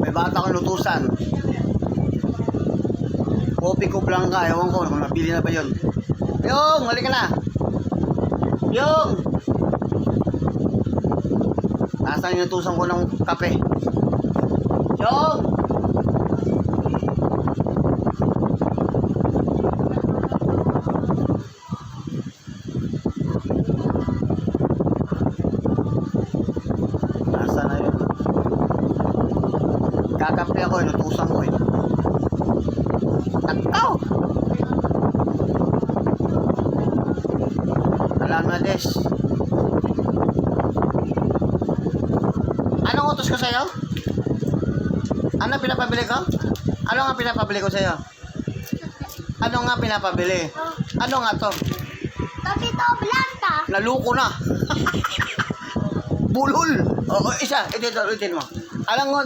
May bata ko lutusan. Kopi ko blanca, ewan ko kung nabili na ba yun. Yung, halika na. Yung! Nasaan yung lutusan ko ng kape? Yung! Nasaan na yun? Kakape ako, lutusan ko eh. Nagtaw! Alam na des. Anong utos ko sa'yo? Ano pinapabili ko? Ano nga pinapabili ko sa'yo? Ano nga pinapabili? Ano nga to? Totito Blanca. Naluko na. Bulol. O, isa. Ito mo. Alam mo,